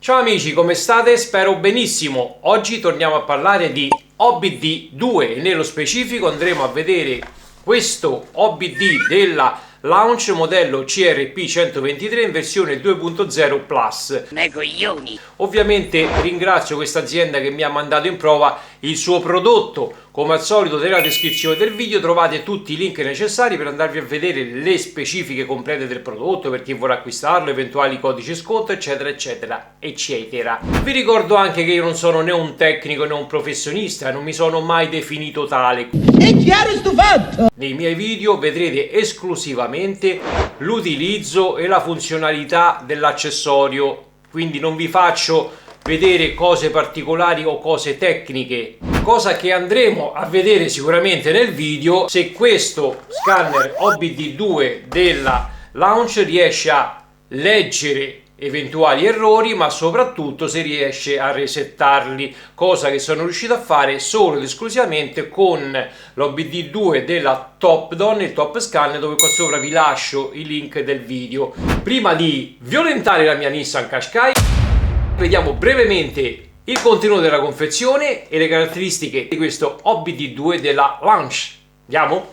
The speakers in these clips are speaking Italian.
Ciao amici, come state? Spero benissimo. Oggi torniamo a parlare di OBD 2 e nello specifico andremo a vedere questo OBD della Launch modello CRP 123 in versione 2.0 Plus. Ovviamente ringrazio questa azienda che mi ha mandato in prova il suo prodotto. Come al solito nella descrizione del video trovate tutti i link necessari per andarvi a vedere le specifiche complete del prodotto, per chi vuole acquistarlo, eventuali codici sconto, eccetera eccetera eccetera. Vi ricordo anche che io non sono né un tecnico né un professionista, non mi sono mai definito tale. È chiaro sto fatto! Nei miei video vedrete esclusivamente l'utilizzo e la funzionalità dell'accessorio, quindi non vi faccio vedere cose particolari o cose tecniche, cosa che andremo a vedere sicuramente nel video, se questo scanner OBD2 della Launch riesce a leggere eventuali errori, ma soprattutto se riesce a resettarli, cosa che sono riuscito a fare solo ed esclusivamente con l'OBD2 della Topdon, il Top Scan, dove qua sopra vi lascio il link del video. Prima di violentare la mia Nissan Qashqai, vediamo brevemente il contenuto della confezione e le caratteristiche di questo OBD2 della Launch. Andiamo?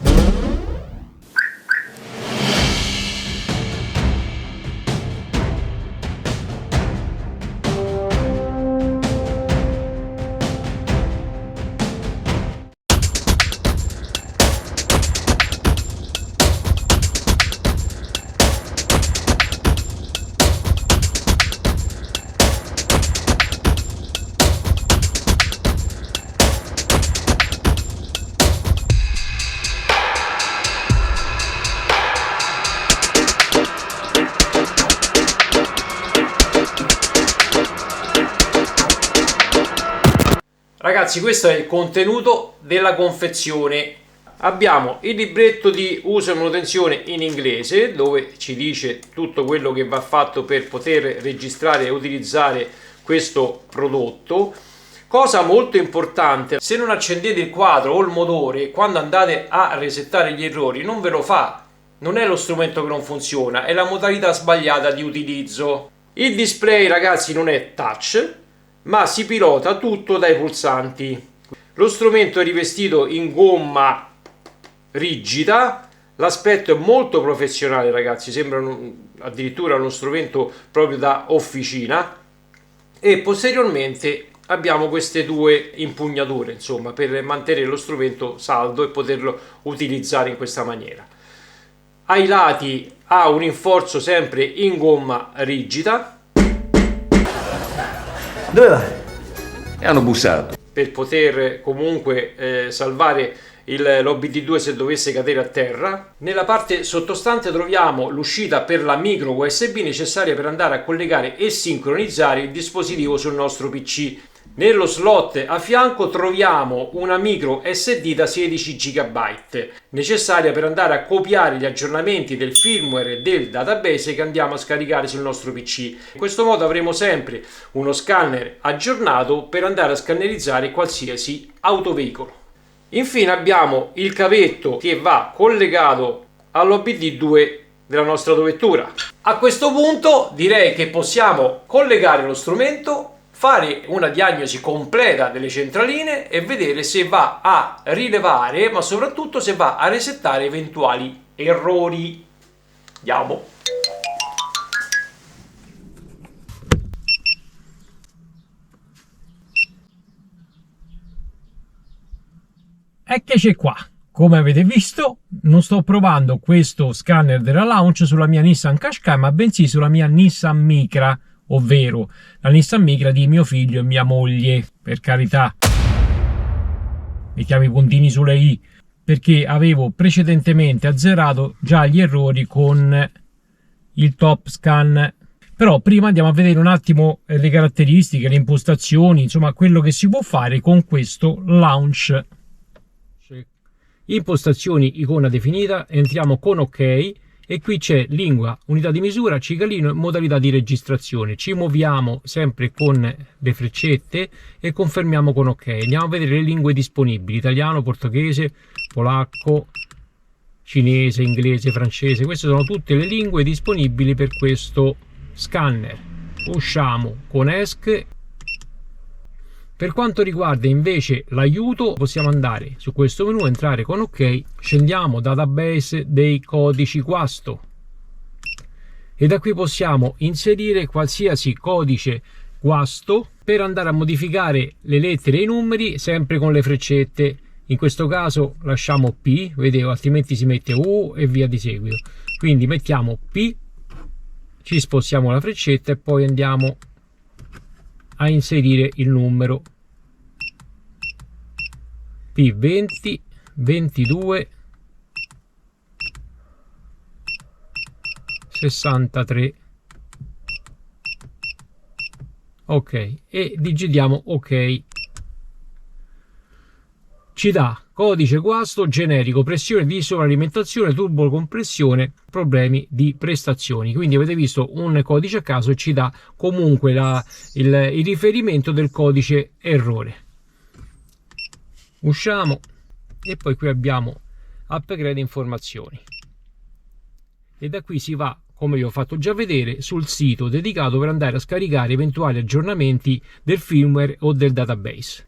Ragazzi, questo è il contenuto della confezione. Abbiamo il libretto di uso e manutenzione in inglese, dove ci dice tutto quello che va fatto per poter registrare e utilizzare questo prodotto. Cosa molto importante: se non accendete il quadro o il motore quando andate a resettare gli errori, non ve lo fa. Non è lo strumento che non funziona, è la modalità sbagliata di utilizzo. Il display, ragazzi, non è touch, ma si pilota tutto dai pulsanti. Lo strumento è rivestito in gomma rigida, l'aspetto è molto professionale, ragazzi, sembra addirittura uno strumento proprio da officina, e posteriormente abbiamo queste due impugnature, insomma, per mantenere lo strumento saldo e poterlo utilizzare in questa maniera. Ai lati ha un rinforzo sempre in gomma rigida. Dove vai? E hanno bussato. Per poter comunque salvare l'OBD2 se dovesse cadere a terra. Nella parte sottostante troviamo l'uscita per la micro USB necessaria per andare a collegare e sincronizzare il dispositivo sul nostro PC. Nello slot a fianco troviamo una micro SD da 16 GB necessaria per andare a copiare gli aggiornamenti del firmware e del database che andiamo a scaricare sul nostro PC. In questo modo avremo sempre uno scanner aggiornato per andare a scannerizzare qualsiasi autoveicolo. Infine abbiamo il cavetto che va collegato all'OBD2 della nostra autovettura. A questo punto direi che possiamo collegare lo strumento, fare una diagnosi completa delle centraline e vedere se va a rilevare, ma soprattutto se va a resettare eventuali errori. Andiamo. Eccoci qua. Come avete visto, non sto provando questo scanner della Launch sulla mia Nissan Qashqai, ma bensì sulla mia Nissan Micra, ovvero la Nissan Micra di mio figlio e mia moglie. Per carità, mettiamo i puntini sulle i, perché avevo precedentemente azzerato già gli errori con il Top Scan. Però prima andiamo a vedere un attimo le caratteristiche, le impostazioni, insomma quello che si può fare con questo Launch. Impostazioni, icona definita, entriamo con ok e qui c'è lingua, unità di misura, cicalino e modalità di registrazione. Ci muoviamo sempre con le freccette e confermiamo con ok. Andiamo a vedere le lingue disponibili: italiano, portoghese, polacco, cinese, inglese, francese. Queste sono tutte le lingue disponibili per questo scanner. usciamo con ESC. Per quanto riguarda invece l'aiuto, possiamo andare su questo menu, entrare con OK, scendiamo database dei codici guasto e da qui possiamo inserire qualsiasi codice guasto per andare a modificare le lettere e i numeri sempre con le freccette. In questo caso lasciamo P, vedevo, altrimenti si mette U e via di seguito. Quindi mettiamo P, ci spostiamo la freccetta e poi andiamo a inserire il numero P20, 22, 63. Ok, e digitiamo OK. Ci dà codice guasto generico, pressione di sovralimentazione, turbocompressione, problemi di prestazioni. Quindi avete visto un codice a caso e ci dà comunque il riferimento del codice errore. Usciamo e poi qui abbiamo upgrade informazioni e da qui si va, come vi ho fatto già vedere, sul sito dedicato per andare a scaricare eventuali aggiornamenti del firmware o del database.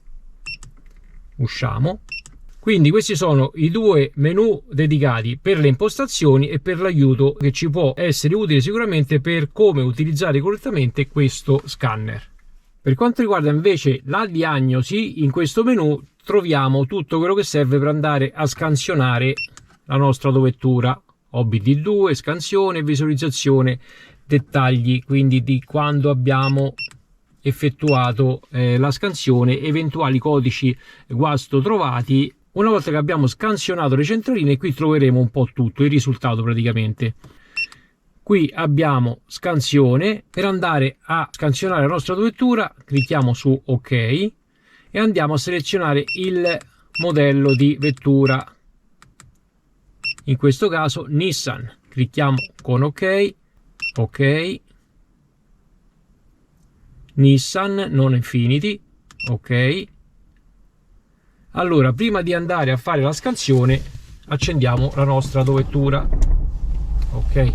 Usciamo. Quindi questi sono i due menu dedicati per le impostazioni e per l'aiuto, che ci può essere utile sicuramente per come utilizzare correttamente questo scanner. Per quanto riguarda invece la diagnosi, in questo menu troviamo tutto quello che serve per andare a scansionare la nostra autovettura. OBD2, scansione, visualizzazione, dettagli quindi di quando abbiamo effettuato la scansione, eventuali codici guasto trovati. Una volta che abbiamo scansionato le centraline, qui troveremo un po' tutto, il risultato praticamente. Qui abbiamo scansione. Per andare a scansionare la nostra autovettura clicchiamo su OK e andiamo a selezionare il modello di vettura, in questo caso Nissan. Clicchiamo con OK, OK, Nissan, non Infiniti, OK. Allora, prima di andare a fare la scansione, accendiamo la nostra autovettura. Ok.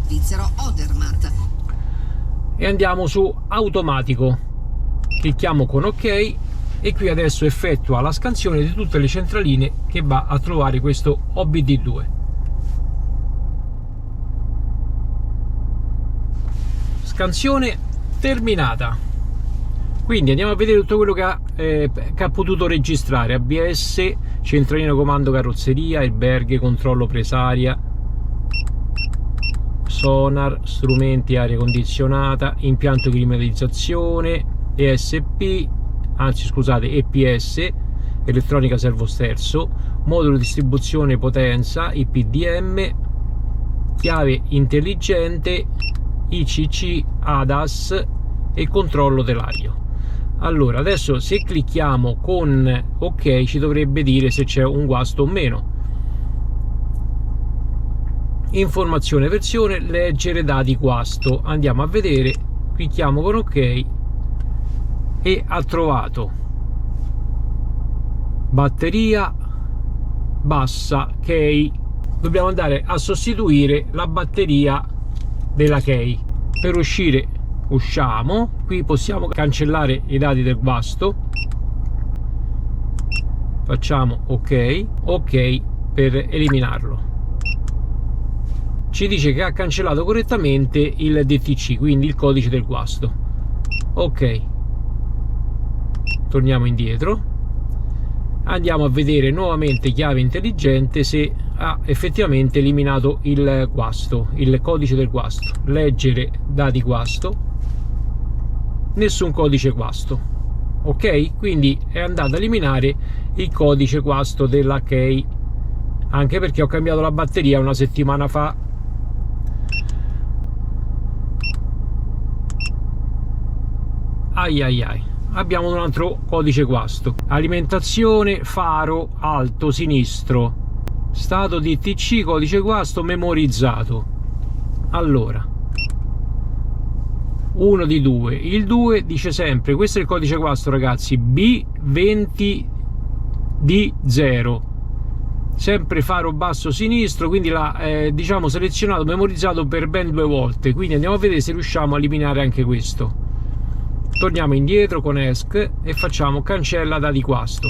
Svizzero Odermatt. E andiamo su automatico. Clicchiamo con OK e qui adesso effettua la scansione di tutte le centraline che va a trovare questo OBD2. Scansione terminata. Quindi andiamo a vedere tutto quello che ha potuto registrare: ABS, centralino comando carrozzeria, alberghe, controllo presaria, sonar, strumenti, aria condizionata, impianto di climatizzazione, ESP, anzi scusate, EPS, elettronica servosterzo, modulo distribuzione potenza, IPDM, chiave intelligente, ICC, ADAS e controllo telaio. Allora, adesso se clicchiamo con OK ci dovrebbe dire se c'è un guasto o meno. Informazione versione, leggere dati guasto. Andiamo a vedere, clicchiamo con OK e ha trovato batteria bassa key. Dobbiamo andare a sostituire la batteria della key. Per uscire usciamo, qui possiamo cancellare i dati del guasto, facciamo ok per eliminarlo. Ci dice che ha cancellato correttamente il DTC, quindi il codice del guasto. Ok, torniamo indietro, andiamo a vedere nuovamente chiave intelligente se ha effettivamente eliminato il guasto, il codice del guasto. Leggere dati guasto, nessun codice guasto. Ok, quindi è andato a eliminare il codice guasto della key, anche perché ho cambiato la batteria una settimana fa. Abbiamo un altro codice guasto: alimentazione, faro alto sinistro, stato DTC, codice guasto memorizzato. Allora, uno di due, il 2 dice sempre, questo è il codice guasto ragazzi, B20D0, sempre faro basso sinistro, quindi l'ha diciamo selezionato, memorizzato per ben 2 volte. Quindi andiamo a vedere se riusciamo a eliminare anche questo. Torniamo indietro con ESC e facciamo cancella dati guasto.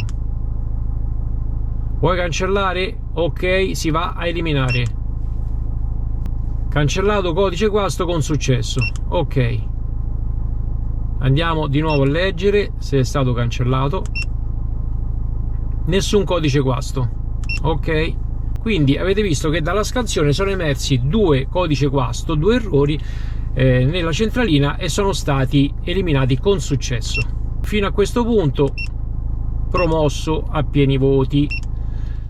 Vuoi cancellare? Ok, si va a eliminare. Cancellato codice guasto con successo. Ok, andiamo di nuovo a leggere se è stato cancellato. Nessun codice guasto. Ok, quindi avete visto che dalla scansione sono emersi 2 codici guasto, 2 errori nella centralina, e sono stati eliminati con successo. Fino a questo punto promosso a pieni voti.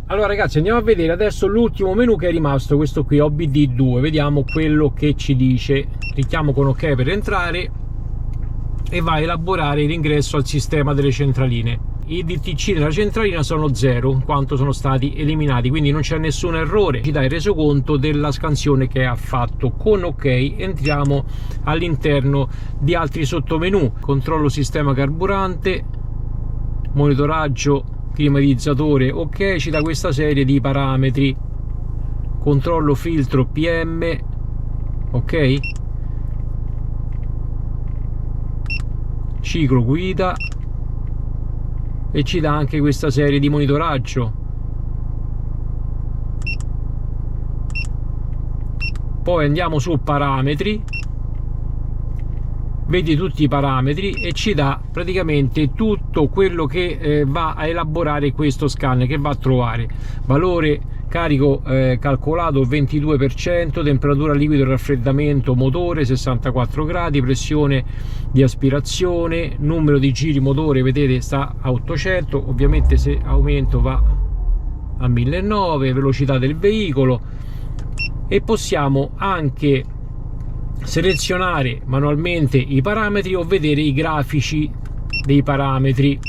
Allora ragazzi, andiamo a vedere adesso l'ultimo menu che è rimasto, questo qui, OBD2. Vediamo quello che ci dice. Clicchiamo con ok per entrare e va a elaborare l'ingresso al sistema delle centraline. I DTC della centralina sono 0 in quanto sono stati eliminati, quindi non c'è nessun errore. Ci dà il resoconto della scansione che ha fatto. Con ok entriamo all'interno di altri sottomenu: controllo sistema carburante, monitoraggio climatizzatore. Ok, ci dà questa serie di parametri. Controllo filtro PM. Ok, ciclo guida, e ci dà anche questa serie di monitoraggio. Poi andiamo su parametri, vedi tutti i parametri e ci dà praticamente tutto quello che va a elaborare questo scanner, che va a trovare valore carico calcolato 22%, temperatura liquido e raffreddamento motore 64 gradi, pressione di aspirazione, numero di giri motore, vedete sta a 800, ovviamente se aumento va a 1009, velocità del veicolo. E possiamo anche selezionare manualmente i parametri o vedere i grafici dei parametri.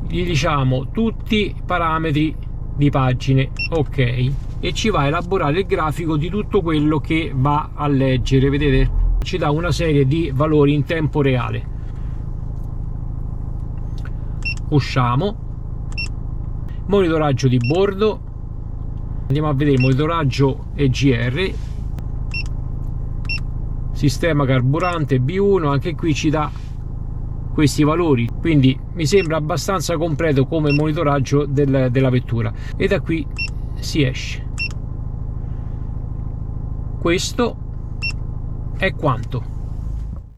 Gli diciamo tutti i parametri di pagine, ok, e ci va a elaborare il grafico di tutto quello che va a leggere. Vedete, ci dà una serie di valori in tempo reale. Usciamo, monitoraggio di bordo, andiamo a vedere monitoraggio EGR, sistema carburante B1, anche qui ci dà questi valori, quindi mi sembra abbastanza completo come monitoraggio della vettura. E da qui si esce. Questo è quanto.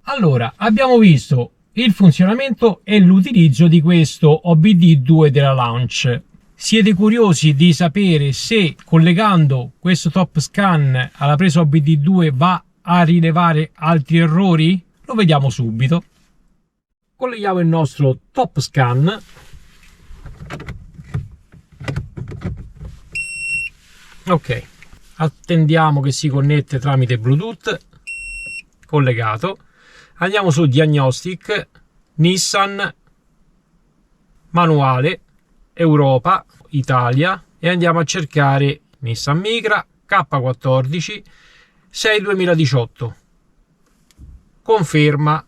Allora, abbiamo visto il funzionamento e l'utilizzo di questo OBD2 della Launch. Siete curiosi di sapere se collegando questo top scan alla presa OBD2 va a rilevare altri errori? Lo vediamo subito. Colleghiamo il nostro top scan. Ok, attendiamo che si connette tramite Bluetooth. Collegato. Andiamo su Diagnostic, Nissan, manuale, Europa, Italia, e andiamo a cercare Nissan Micra K14 6 2018. Conferma.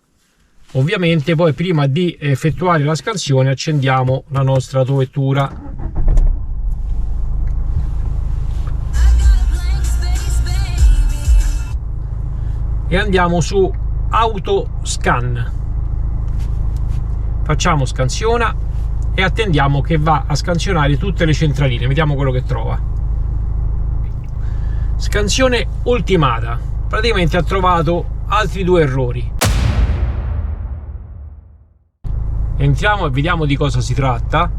Ovviamente poi prima di effettuare la scansione accendiamo la nostra autovettura. E andiamo su Autoscan. Facciamo scansiona e attendiamo che va a scansionare tutte le centraline. Vediamo quello che trova. Scansione ultimata. Praticamente ha trovato altri 2 errori. Entriamo e vediamo di cosa si tratta.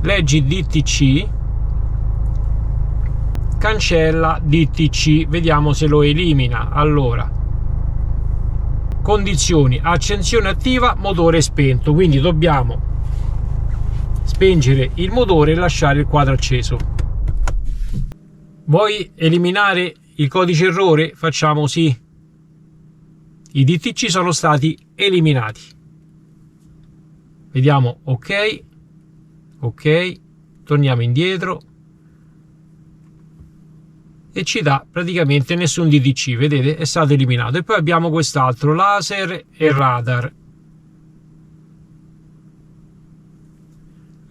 Leggi DTC, cancella DTC, vediamo se lo elimina. Allora, condizioni: accensione attiva, motore spento, quindi dobbiamo spengere il motore e lasciare il quadro acceso. Vuoi eliminare il codice errore? Facciamo sì. I DTC sono stati eliminati. Vediamo ok, ok, torniamo indietro e ci dà praticamente nessun DTC, vedete, è stato eliminato. E poi abbiamo quest'altro, laser e radar.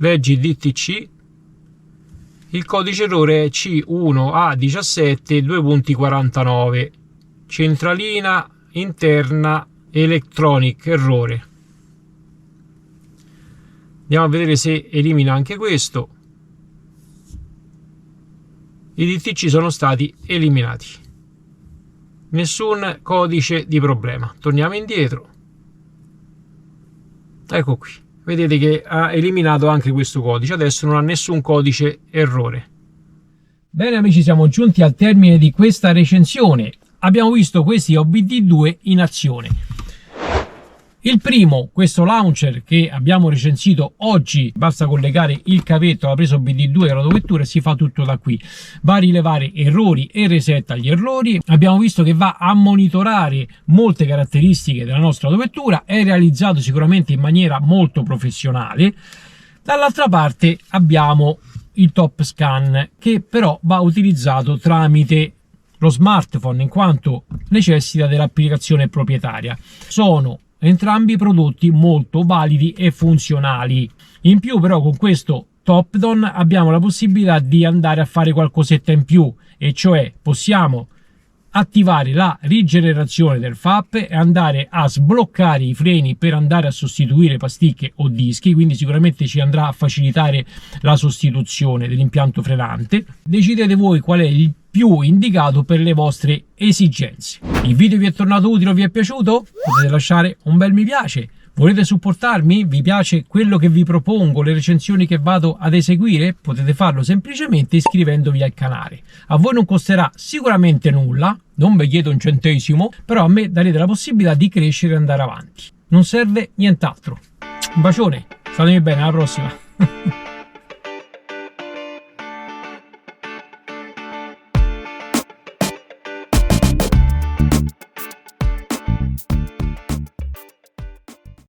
leggi DTC, il codice errore è C1A17 centralina interna electronic errore. Andiamo a vedere se elimina anche questo. I DTC sono stati eliminati, nessun codice di problema. Torniamo indietro, ecco qui, vedete che ha eliminato anche questo codice, adesso non ha nessun codice errore. Bene amici, siamo giunti al termine di questa recensione. Abbiamo visto questi OBD2 in azione. Il primo, questo launcher che abbiamo recensito oggi, basta collegare il cavetto alla presa OBD2 alla vettura e si fa tutto da qui. Va a rilevare errori e resetta gli errori. Abbiamo visto che va a monitorare molte caratteristiche della nostra autovettura, è realizzato sicuramente in maniera molto professionale. Dall'altra parte abbiamo il top scan, che però va utilizzato tramite lo smartphone in quanto necessita dell'applicazione proprietaria. Sono entrambi prodotti molto validi e funzionali. In più però con questo top-down abbiamo la possibilità di andare a fare qualcosetta in più, e cioè possiamo attivare la rigenerazione del FAP e andare a sbloccare i freni per andare a sostituire pasticche o dischi, quindi sicuramente ci andrà a facilitare la sostituzione dell'impianto frenante. Decidete voi qual è il più indicato per le vostre esigenze. Il video vi è tornato utile o vi è piaciuto? Potete lasciare un bel mi piace. Volete supportarmi? Vi piace quello che vi propongo, le recensioni che vado ad eseguire? Potete farlo semplicemente iscrivendovi al canale. A voi non costerà sicuramente nulla, non vi chiedo un centesimo, però a me darete la possibilità di crescere e andare avanti. Non serve nient'altro. Un bacione, statemi bene, alla prossima.